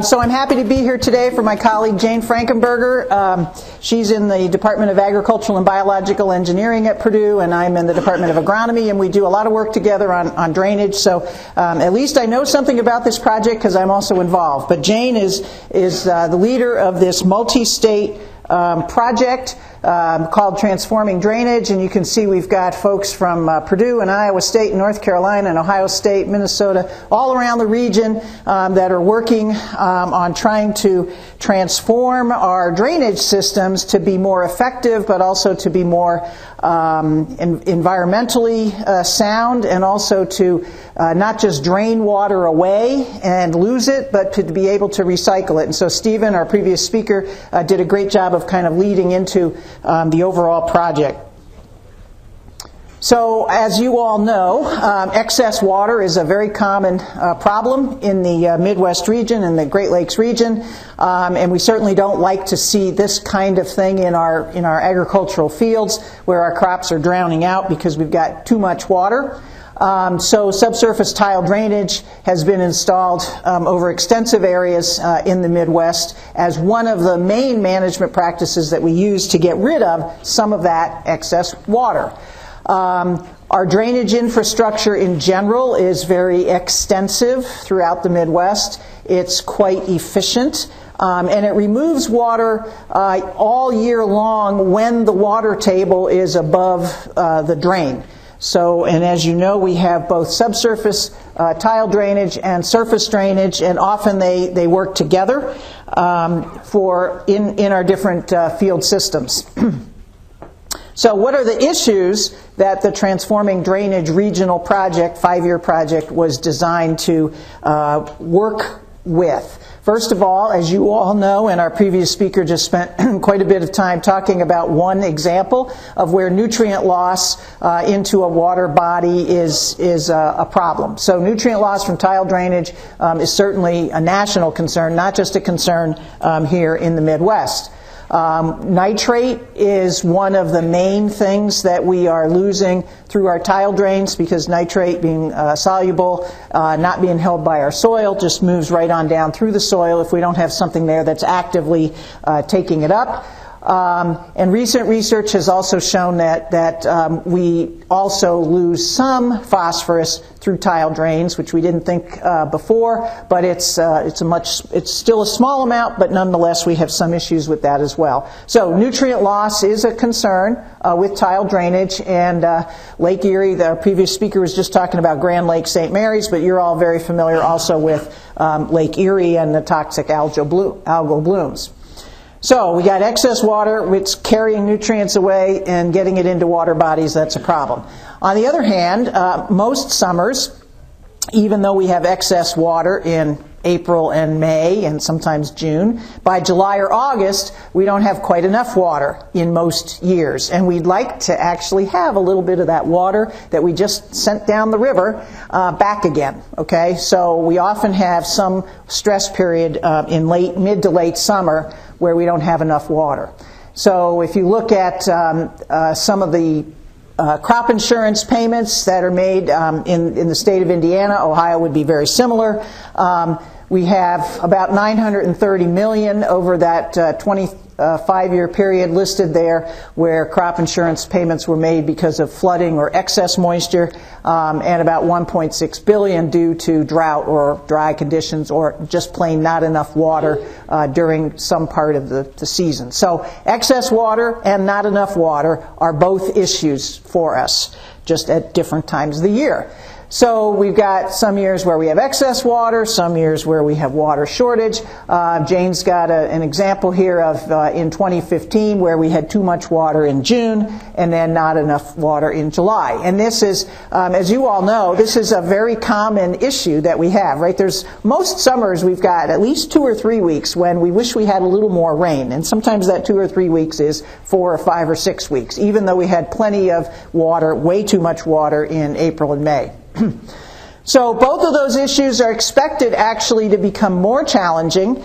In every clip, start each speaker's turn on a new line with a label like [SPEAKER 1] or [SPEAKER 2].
[SPEAKER 1] So I'm happy to be here today for my colleague Jane Frankenberger. She's in the Department of Agricultural and Biological Engineering at Purdue, and I'm in the Department of Agronomy, and we do a lot of work together on drainage. So at least I know something about this project because I'm also involved. But Jane is the leader of this multi-state project called Transforming Drainage, and you can see we've got folks from Purdue and Iowa State, North Carolina, and Ohio State, Minnesota, all around the region that are working on trying to transform our drainage systems to be more effective, but also to be more environmentally sound, and also to not just drain water away and lose it, but to be able to recycle it. And so Stephen, our previous speaker, did a great job of kind of leading into the overall project. So, as you all know, excess water is a very common problem in the Midwest region and the Great Lakes region, and we certainly don't like to see this kind of thing in our agricultural fields where our crops are drowning out because we've got too much water. So subsurface tile drainage has been installed over extensive areas in the Midwest as one of the main management practices that we use to get rid of some of that excess water. Our drainage infrastructure in general is very extensive throughout the Midwest. It's quite efficient, and it removes water all year long when the water table is above the drain. So, and as you know, we have both subsurface tile drainage and surface drainage, and often they work together in our different field systems. So what are the issues that the Transforming Drainage Regional Project, 5-year project, was designed to work with? First of all, as you all know, and our previous speaker just spent quite a bit of time talking about one example of where nutrient loss into a water body is a problem. So nutrient loss from tile drainage is certainly a national concern, not just a concern here in the Midwest. Nitrate is one of the main things that we are losing through our tile drains, because nitrate, being soluble, not being held by our soil, just moves right on down through the soil if we don't have something there that's actively taking it up. And recent research has also shown that we also lose some phosphorus through tile drains, which we didn't think before, but it's still a small amount, but nonetheless we have some issues with that as well. So nutrient loss is a concern with tile drainage, and Lake Erie, the previous speaker was just talking about Grand Lake St. Mary's, but you're all very familiar also with Lake Erie and the toxic algal blooms. So we got excess water, which carrying nutrients away and getting it into water bodies, that's a problem. On the other hand, most summers, even though we have excess water in April and May and sometimes June, by July or August we don't have quite enough water in most years, and we'd like to actually have a little bit of that water that we just sent down the river back again. Okay, so we often have some stress period in mid to late summer where we don't have enough water. So if you look at some of the crop insurance payments that are made in the state of Indiana, Ohio would be very similar. We have about $930 million over that 25-year period listed there, where crop insurance payments were made because of flooding or excess moisture, and about $1.6 billion due to drought or dry conditions, or just plain not enough water during some part of the season. So excess water and not enough water are both issues for us, just at different times of the year. So we've got some years where we have excess water, some years where we have water shortage. Jane's got an example here of in 2015 where we had too much water in June and then not enough water in July. And this is, as you all know, this is a very common issue that we have, right? There's most summers we've got at least 2 or 3 weeks when we wish we had a little more rain, and sometimes that 2 or 3 weeks is 4 or 5 or 6 weeks, even though we had plenty of water, way too much water in April and May. So both of those issues are expected actually to become more challenging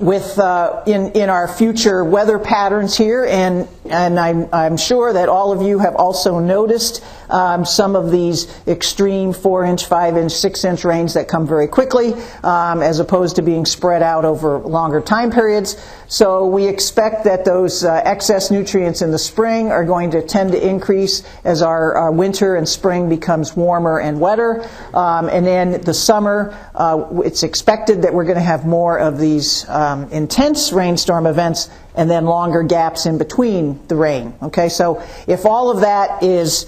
[SPEAKER 1] with in our future weather patterns here, and I'm sure that all of you have also noticed some of these extreme 4-inch, 5-inch, 6-inch rains that come very quickly, as opposed to being spread out over longer time periods. So we expect that those excess nutrients in the spring are going to tend to increase as our winter and spring becomes warmer and wetter. And then the summer, it's expected that we're going to have more of these intense rainstorm events and then longer gaps in between the rain. Okay, so if all of that is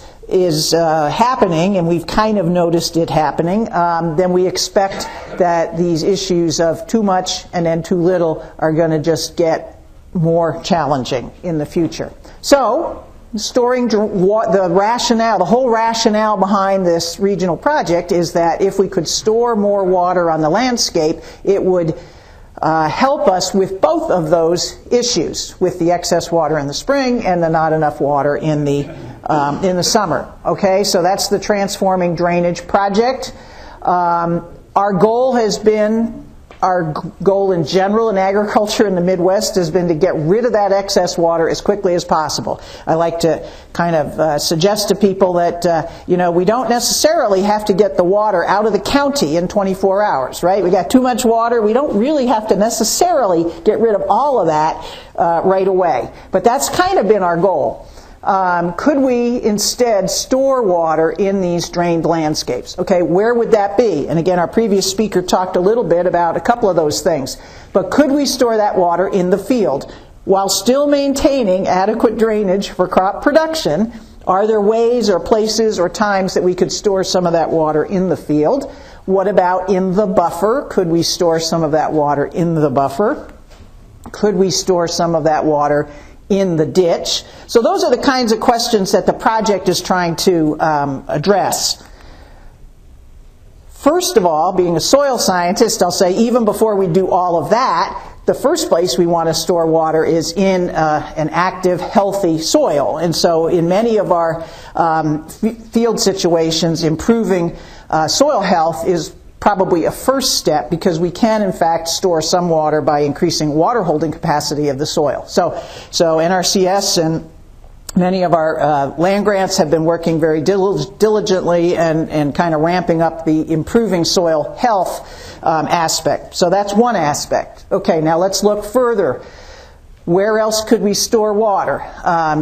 [SPEAKER 1] happening, and we've kind of noticed it happening, then we expect that these issues of too much and then too little are going to just get more challenging in the future. So, storing the whole rationale behind this regional project is that if we could store more water on the landscape, it would help us with both of those issues, with the excess water in the spring and the not enough water in the summer. Okay, so that's the Transforming Drainage Project. Our goal in general in agriculture in the Midwest has been to get rid of that excess water as quickly as possible. I like to kind of suggest to people that, we don't necessarily have to get the water out of the county in 24 hours, right? We got too much water. We don't really have to necessarily get rid of all of that right away. But that's kind of been our goal. Could we instead store water in these drained landscapes? Okay, where would that be? And again, our previous speaker talked a little bit about a couple of those things. But could we store that water in the field while still maintaining adequate drainage for crop production? Are there ways or places or times that we could store some of that water in the field? What about in the buffer? Could we store some of that water in the buffer? Could we store some of that water in the ditch? So those are the kinds of questions that the project is trying to address. First of all, being a soil scientist, I'll say even before we do all of that, the first place we want to store water is in an active, healthy soil. And so in many of our field situations, improving soil health is probably a first step, because we can in fact store some water by increasing water holding capacity of the soil. So NRCS and many of our land grants have been working very diligently and kind of ramping up the improving soil health aspect. So that's one aspect. Okay, now let's look further. Where else could we store water?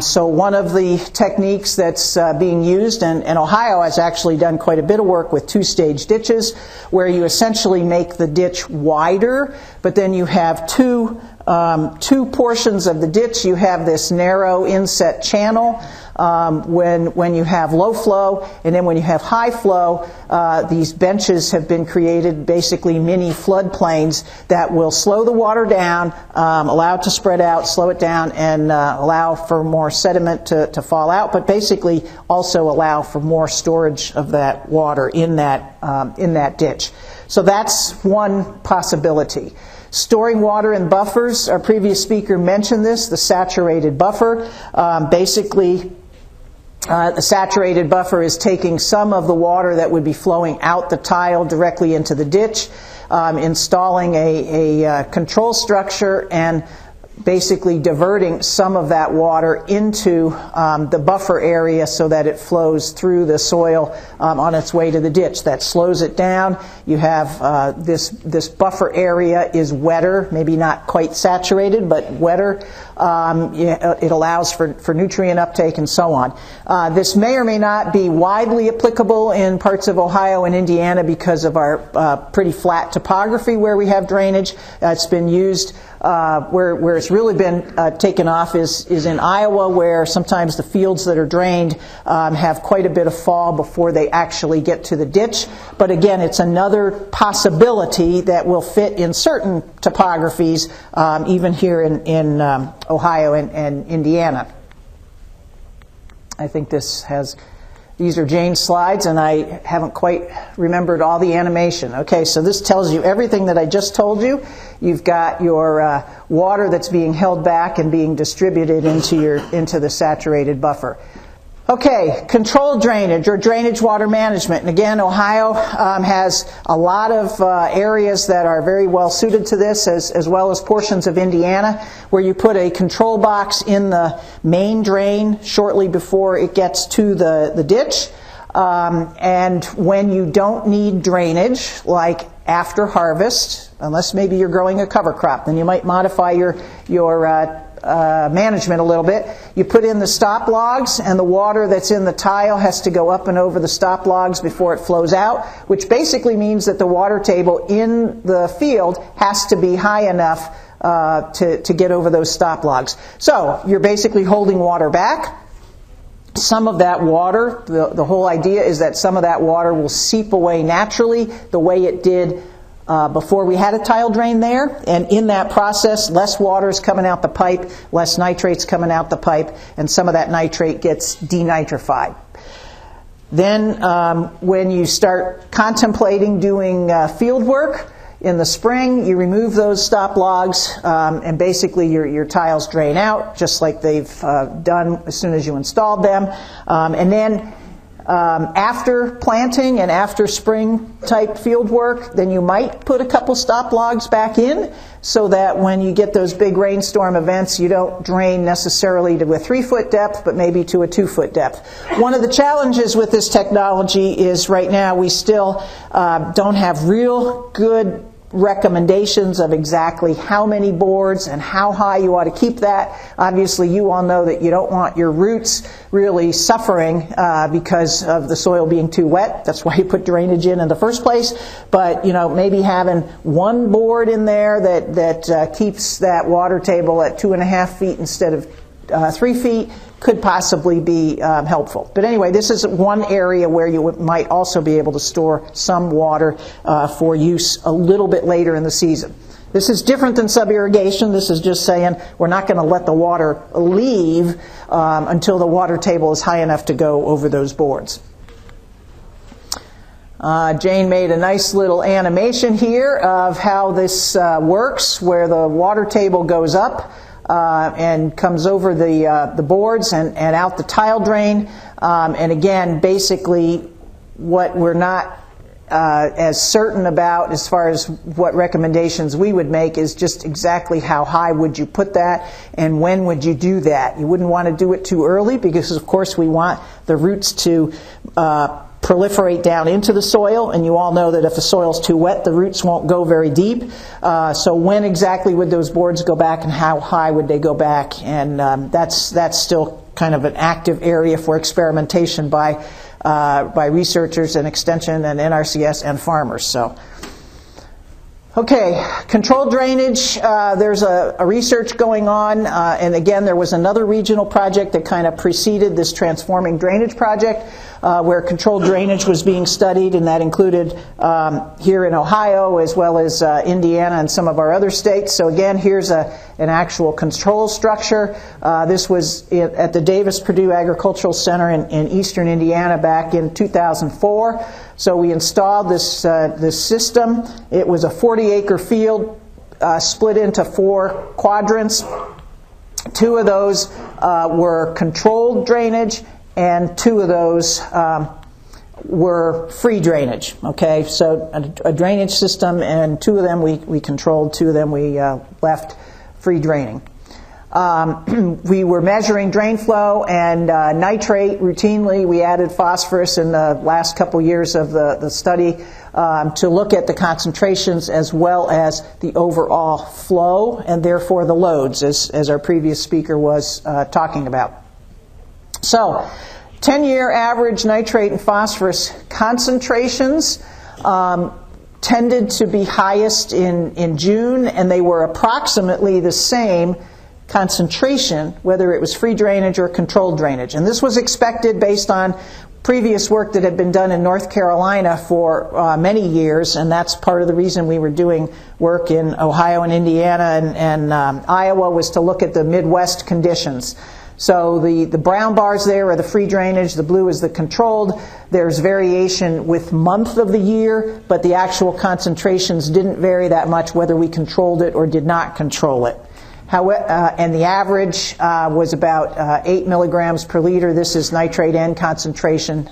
[SPEAKER 1] So one of the techniques that's being used, and Ohio has actually done quite a bit of work with two-stage ditches, where you essentially make the ditch wider, but then you have two portions of the ditch. You have this narrow inset channel when you have low flow, and then when you have high flow, these benches have been created, basically mini floodplains that will slow the water down, allow it to spread out, slow it down, and allow for more sediment to fall out, but basically also allow for more storage of that water in that ditch. So that's one possibility. Storing water in buffers, our previous speaker mentioned this, the saturated buffer. The saturated buffer is taking some of the water that would be flowing out the tile directly into the ditch, installing a control structure, and basically diverting some of that water into the buffer area so that it flows through the soil on its way to the ditch. That slows it down. You have this buffer area is wetter, maybe not quite saturated, but wetter. It allows for nutrient uptake and so on. This may or may not be widely applicable in parts of Ohio and Indiana because of our pretty flat topography where we have drainage. It's been used where it's really been taken off is in Iowa, where sometimes the fields that are drained have quite a bit of fall before they actually get to the ditch. But again, it's another possibility that will fit in certain topographies, even here in Ohio and Indiana. I think these are Jane's slides, and I haven't quite remembered all the animation. Okay, so this tells you everything that I just told you. You've got your water that's being held back and being distributed into the saturated buffer. Okay, controlled drainage or drainage water management. And again, Ohio has a lot of areas that are very well suited to this, as well as portions of Indiana, where you put a control box in the main drain shortly before it gets to the ditch. And when you don't need drainage, like after harvest, unless maybe you're growing a cover crop, then you might modify your management a little bit. You put in the stop logs, and the water that's in the tile has to go up and over the stop logs before it flows out, which basically means that the water table in the field has to be high enough to get over those stop logs. So you're basically holding water back. Some of that water, the whole idea is that some of that water will seep away naturally the way it did before we had a tile drain there, and in that process less water is coming out the pipe, less nitrate's coming out the pipe, and some of that nitrate gets denitrified. Then when you start contemplating doing field work in the spring, you remove those stop logs, and basically your tiles drain out just like they've done as soon as you installed them. And then after planting and after spring type field work, then you might put a couple stop logs back in so that when you get those big rainstorm events, you don't drain necessarily to a 3-foot depth, but maybe to a 2-foot depth. One of the challenges with this technology is right now we still don't have real good recommendations of exactly how many boards and how high you ought to keep that. Obviously, you all know that you don't want your roots really suffering because of the soil being too wet. That's why you put drainage in the first place. But maybe having one board in there that keeps that water table at 2.5 feet instead of 3 feet could possibly be helpful. But anyway, this is one area where you might also be able to store some water for use a little bit later in the season. This is different than sub-irrigation. This is just saying we're not going to let the water leave until the water table is high enough to go over those boards. Jane made a nice little animation here of how this works, where the water table goes up and comes over the boards and out the tile drain. And again, basically what we're not as certain about as far as what recommendations we would make is just exactly how high would you put that and when would you do that. You wouldn't want to do it too early because, of course, we want the roots to proliferate down into the soil, and you all know that if the soil's too wet, the roots won't go very deep. So when exactly would those boards go back and how high would they go back? And that's still kind of an active area for experimentation by researchers and Extension and NRCS and farmers. So, okay, controlled drainage, there's a research going on, and again there was another regional project that kind of preceded this transforming drainage project where controlled drainage was being studied, and that included here in Ohio as well as Indiana and some of our other states. So again, here's an actual control structure. This was at the Davis Purdue Agriculture Center in eastern Indiana back in 2004. So we installed this system. It was a 40-acre field split into 4 quadrants. 2 of those were controlled drainage, and 2 of those were free drainage. Okay, so a drainage system, and 2 of them we controlled, 2 of them we left free draining. We were measuring drain flow and nitrate routinely. We added phosphorus in the last couple years of the study to look at the concentrations as well as the overall flow and therefore the loads, as our previous speaker was talking about. So 10-year average nitrate and phosphorus concentrations tended to be highest in June, and they were approximately the same concentration, whether it was free drainage or controlled drainage. And this was expected based on previous work that had been done in North Carolina for many years, and that's part of the reason we were doing work in Ohio and Indiana and Iowa, was to look at the Midwest conditions. So the brown bars there are the free drainage, the blue is the controlled. There's variation with month of the year, but the actual concentrations didn't vary that much whether we controlled it or did not control it. And the average was about 8 milligrams per liter. This is nitrate N concentration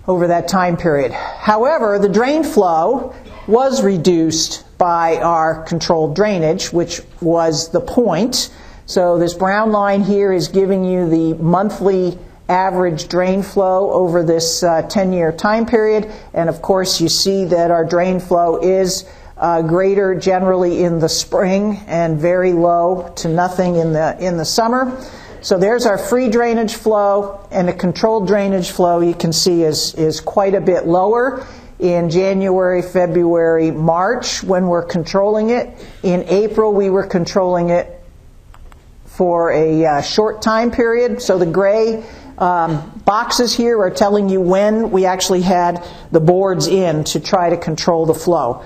[SPEAKER 1] over that time period. However, the drain flow was reduced by our controlled drainage, which was the point. So this brown line here is giving you the monthly average drain flow over this 10-year time period. And of course, you see that our drain flow is greater generally in the spring and very low to nothing in the summer. So there's our free drainage flow, and the controlled drainage flow you can see is quite a bit lower in January, February, March when we're controlling it. In April we were controlling it for a short time period. So the gray boxes here are telling you when we actually had the boards in to try to control the flow.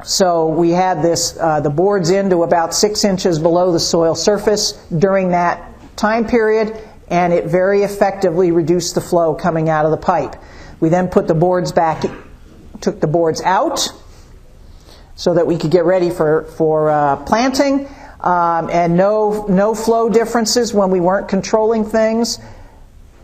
[SPEAKER 1] So we had the boards in to about 6 inches below the soil surface during that time period, and it very effectively reduced the flow coming out of the pipe. We then put the boards back, took the boards out so that we could get ready for planting, and no flow differences when we weren't controlling things.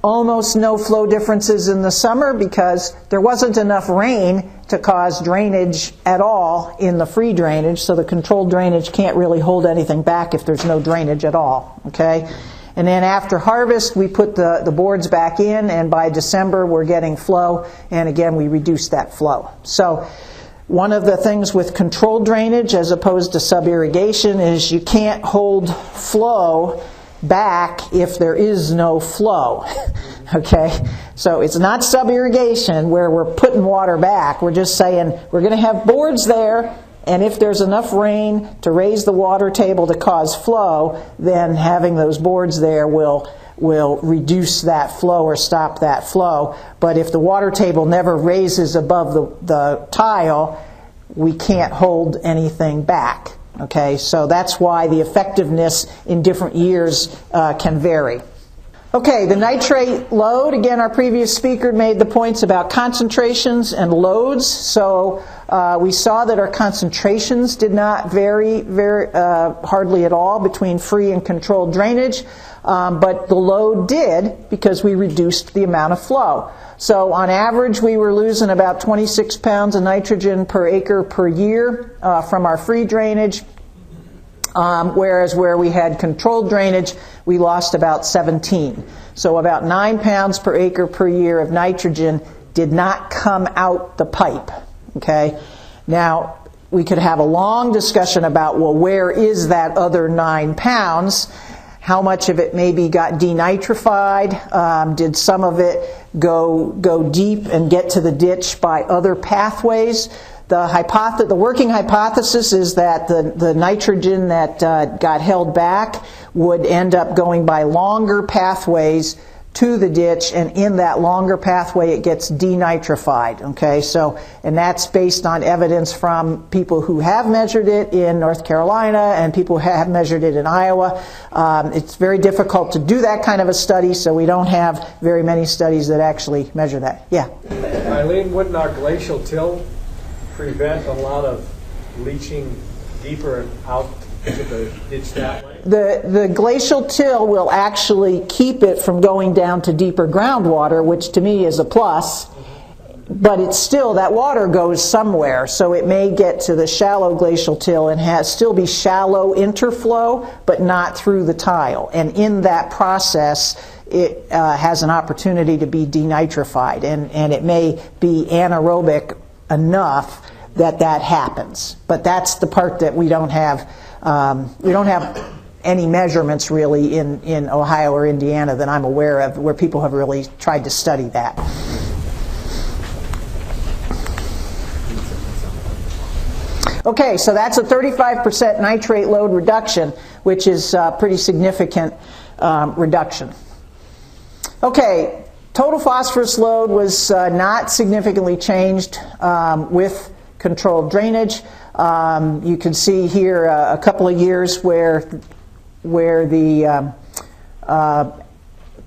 [SPEAKER 1] Almost no flow differences in the summer because there wasn't enough rain to cause drainage at all in the free drainage, so the controlled drainage can't really hold anything back if there's no drainage at all, okay? And then after harvest, we put the boards back in, and by December, we're getting flow, and again, we reduce that flow. So one of the things with controlled drainage as opposed to sub-irrigation is you can't hold flow back if there is no flow. Okay? So it's not sub-irrigation where we're putting water back. We're just saying we're going to have boards there, and if there's enough rain to raise the water table to cause flow, then having those boards there will reduce that flow or stop that flow. But if the water table never raises above the tile, we can't hold anything back. Okay, so that's why the effectiveness in different years can vary. Okay, the nitrate load. Again, our previous speaker made the points about concentrations and loads. So we saw that our concentrations did not vary hardly at all between free and controlled drainage, but the load did because we reduced the amount of flow. So on average, we were losing about 26 pounds of nitrogen per acre per year from our free drainage, whereas where we had controlled drainage, we lost about 17. So about 9 pounds per acre per year of nitrogen did not come out the pipe. Okay? Now, we could have a long discussion about, well, where is that other 9 pounds? How much of it maybe got denitrified? Did some of it go deep and get to the ditch by other pathways? The working hypothesis is that the nitrogen that got held back would end up going by longer pathways to the ditch, and in that longer pathway it gets denitrified. Okay, so, and that's based on evidence from people who have measured it in North Carolina and people who have measured it in Iowa. It's very difficult to do that kind of a study, so we don't have very many studies that actually measure that. Yeah?
[SPEAKER 2] Eileen, wouldn't our glacial till prevent a lot of leaching deeper out to the ditch that way?
[SPEAKER 1] The glacial till will actually keep it from going down to deeper groundwater, which to me is a plus, but it's still, that water goes somewhere, so it may get to the shallow glacial till and still be shallow interflow, but not through the tile. And in that process, it has an opportunity to be denitrified, and it may be anaerobic enough that happens. But that's the part that we don't have any measurements really in Ohio or Indiana that I'm aware of where people have really tried to study that. Okay, so that's a 35% nitrate load reduction, which is a pretty significant reduction. Okay, total phosphorus load was not significantly changed with controlled drainage. You can see here a couple of years where the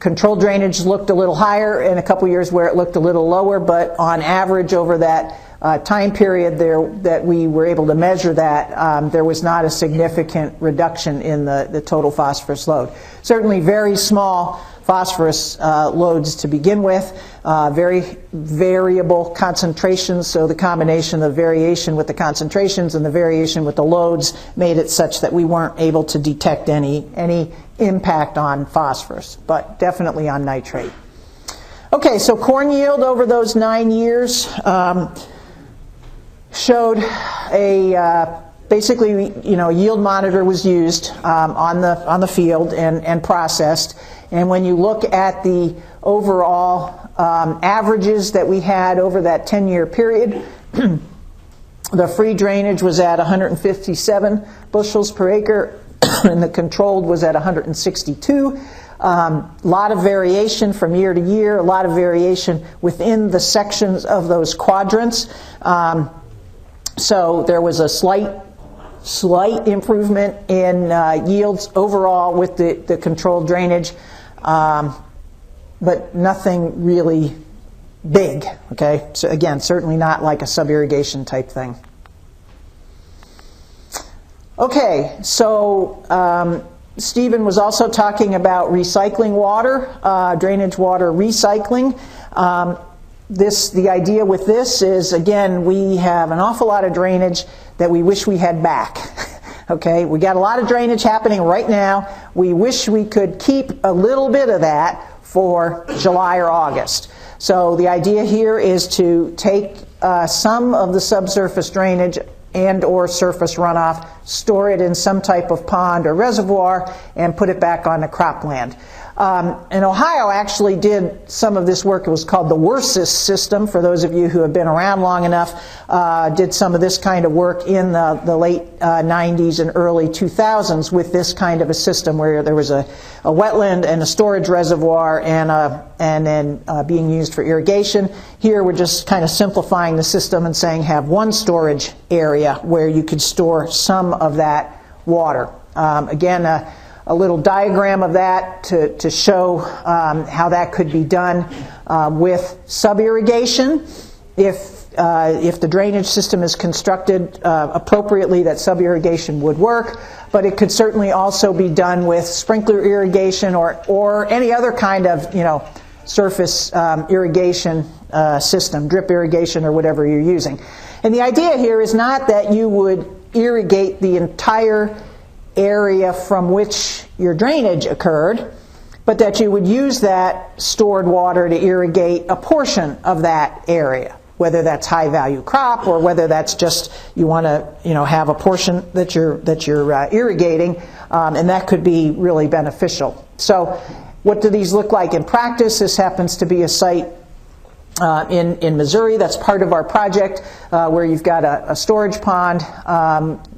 [SPEAKER 1] Controlled drainage looked a little higher, and a couple years where it looked a little lower, but on average over that time period there that we were able to measure that, there was not a significant reduction in the total phosphorus load. Certainly very small phosphorus loads to begin with, very variable concentrations, so the combination of variation with the concentrations and the variation with the loads made it such that we weren't able to detect any impact on phosphorus, but definitely on nitrate. Okay, so corn yield over those 9 years showed basically, yield monitor was used on the field and processed. And when you look at the overall averages that we had over that 10-year period, the free drainage was at 157 bushels per acre, and the controlled was at 162. A lot of variation from year to year, a lot of variation within the sections of those quadrants. So there was a slight improvement in yields overall with the controlled drainage, but nothing really big, okay? So again, certainly not like a sub-irrigation type thing. Okay, so Stephen was also talking about recycling water, drainage water recycling. The idea with this is, again, we have an awful lot of drainage that we wish we had back. Okay, we got a lot of drainage happening right now. We wish we could keep a little bit of that for July or August. So the idea here is to take some of the subsurface drainage and or surface runoff, store it in some type of pond or reservoir, and put it back on the cropland. And Ohio actually did some of this work. It was called the WRSIS system, for those of you who have been around long enough, did some of this kind of work in the late 90s and early 2000s with this kind of a system where there was a wetland and a storage reservoir and then being used for irrigation. Here we're just kind of simplifying the system and saying have one storage area where you could store some of that water. Again, a little diagram of that to show how that could be done with sub-irrigation. If the drainage system is constructed appropriately, that sub-irrigation would work, but it could certainly also be done with sprinkler irrigation or any other kind of surface irrigation system, drip irrigation or whatever you're using. And the idea here is not that you would irrigate the entire area from which your drainage occurred, but that you would use that stored water to irrigate a portion of that area, whether that's high value crop or whether that's just you want to have a portion that you're irrigating, and that could be really beneficial. So what do these look like in practice? This happens to be a site in Missouri that's part of our project, where you've got a storage pond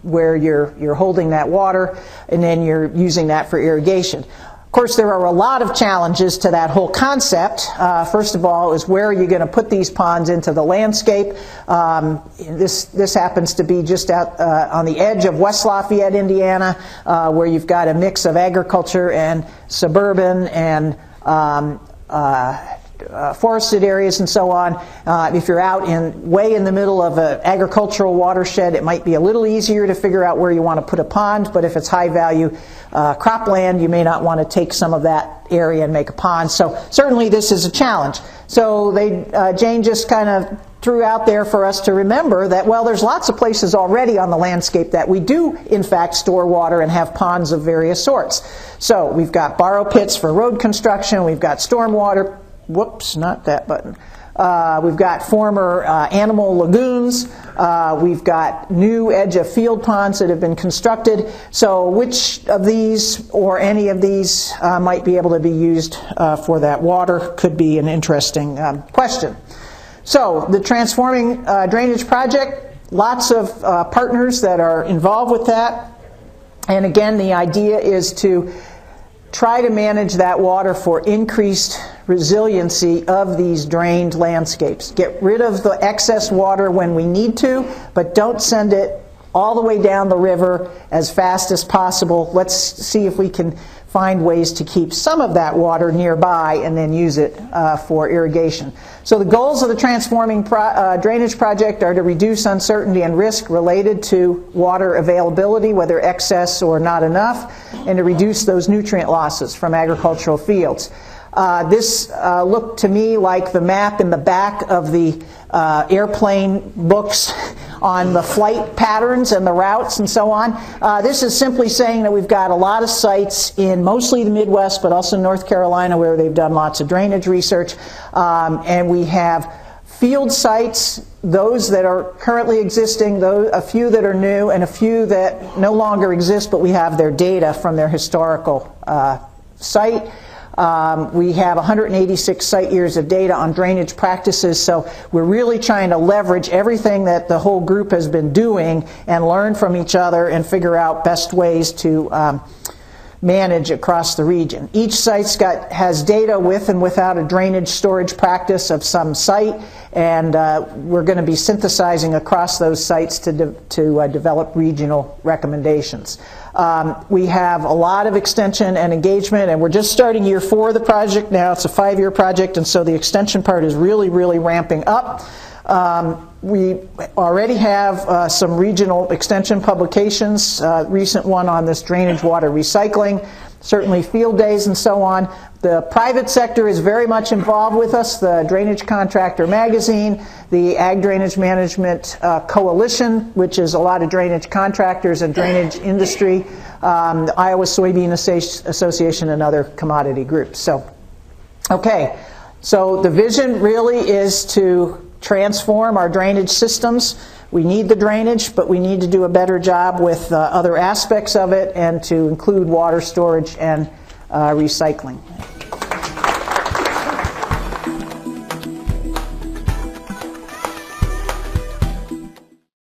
[SPEAKER 1] where you're holding that water and then you're using that for irrigation. Of course, there are a lot of challenges to that whole concept. First of all is, where are you going to put these ponds into the landscape? This happens to be just out on the edge of West Lafayette, Indiana, where you've got a mix of agriculture and suburban and forested areas and so on. If you're out way in the middle of an agricultural watershed, it might be a little easier to figure out where you want to put a pond, but if it's high value cropland, you may not want to take some of that area and make a pond. So certainly this is a challenge. So Jane just kind of threw out there for us to remember that, well, there's lots of places already on the landscape that we do in fact store water and have ponds of various sorts. So we've got borrow pits for road construction, we've got stormwater, whoops, not that button. We've got former animal lagoons. We've got new edge of field ponds that have been constructed. So which of these or any of these might be able to be used for that water could be an interesting question. So the Transforming Drainage Project, lots of partners that are involved with that. And again, the idea is to try to manage that water for increased resiliency of these drained landscapes. Get rid of the excess water when we need to, but don't send it all the way down the river as fast as possible. Let's see if we can find ways to keep some of that water nearby and then use it for irrigation. So the goals of the Transforming Drainage Project are to reduce uncertainty and risk related to water availability, whether excess or not enough, and to reduce those nutrient losses from agricultural fields. This looked to me like the map in the back of the airplane books on the flight patterns and the routes and so on. This is simply saying that we've got a lot of sites in mostly the Midwest, but also North Carolina, where they've done lots of drainage research. And we have field sites, those that are currently existing, a few that are new, and a few that no longer exist, but we have their data from their historical site. We have 186 site years of data on drainage practices, so we're really trying to leverage everything that the whole group has been doing and learn from each other and figure out best ways to manage across the region. Each site has data with and without a drainage storage practice of some site, and we're going to be synthesizing across those sites to develop regional recommendations. We have a lot of extension and engagement, and we're just starting year 4 of the project now. It's a 5-year project, and so the extension part is really, really ramping up. We already have some regional extension publications, recent one on this drainage water recycling, certainly field days and so on. The private sector is very much involved with us, the Drainage Contractor Magazine, the Ag Drainage Management Coalition, which is a lot of drainage contractors and drainage industry, the Iowa Soybean Association, and other commodity groups. So, okay, so the vision really is to transform our drainage systems. We need the drainage, but we need to do a better job with other aspects of it and to include water storage and recycling.